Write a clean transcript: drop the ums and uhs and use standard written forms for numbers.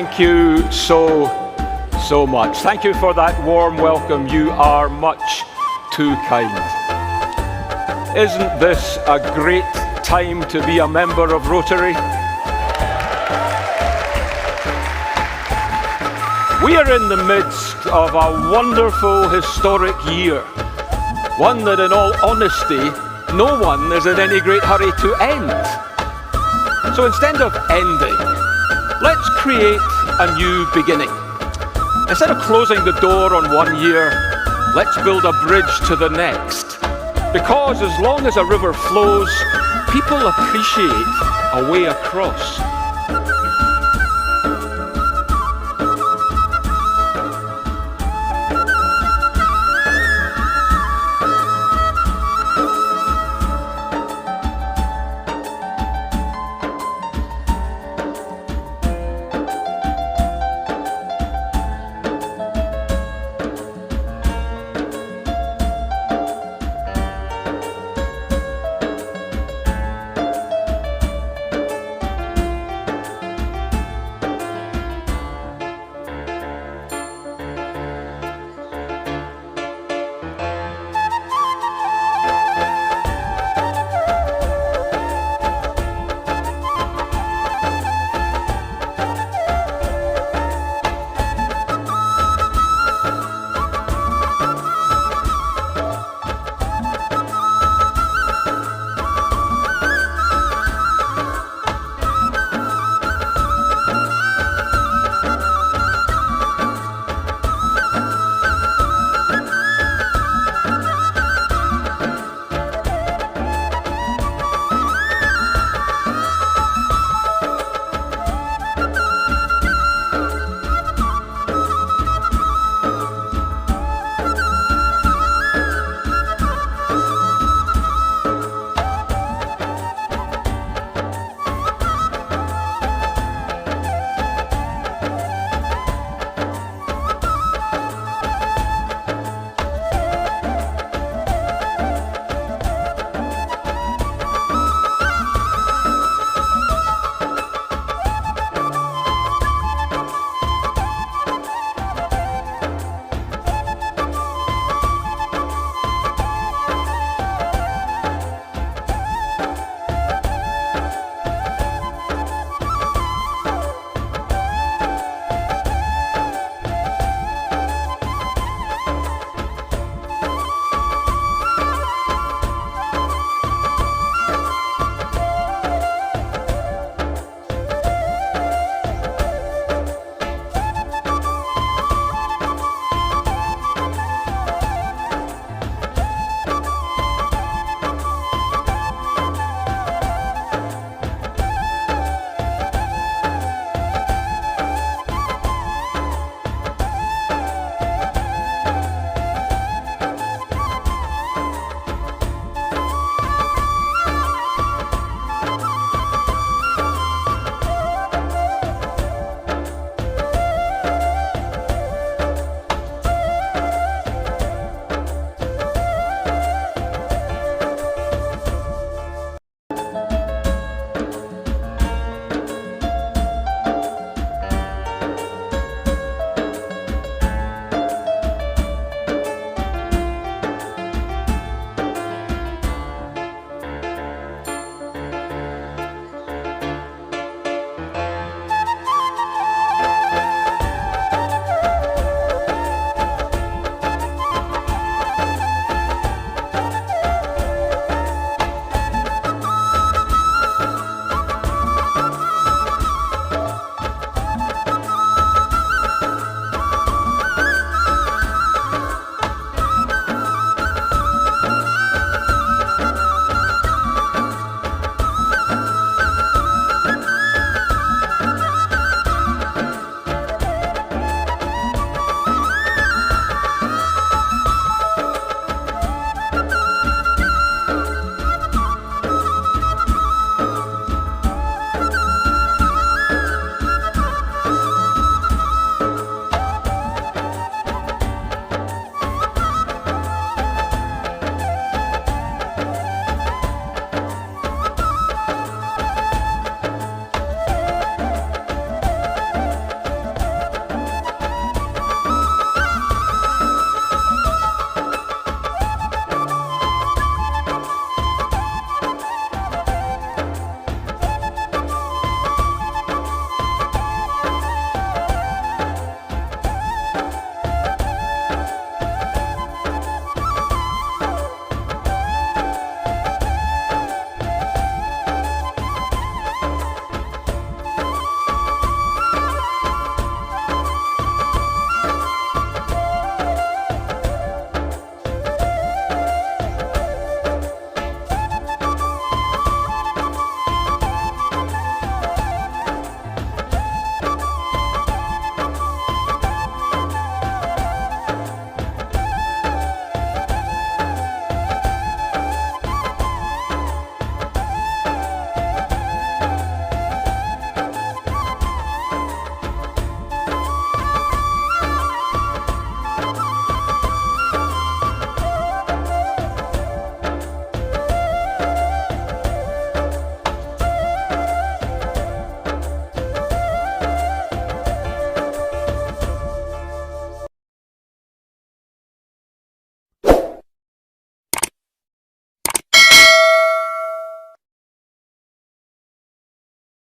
Thank you so much. Thank you for that warm welcome. You are much too kind. Isn't this a great time to be a member of Rotary? We are in the midst of a wonderful historic year, one that in all honesty, no one is in any great hurry to end. So instead of ending, let's create a new beginning. Instead of closing the door on one year, let's build a bridge to the next. Because as long as a river flows, people appreciate a way across.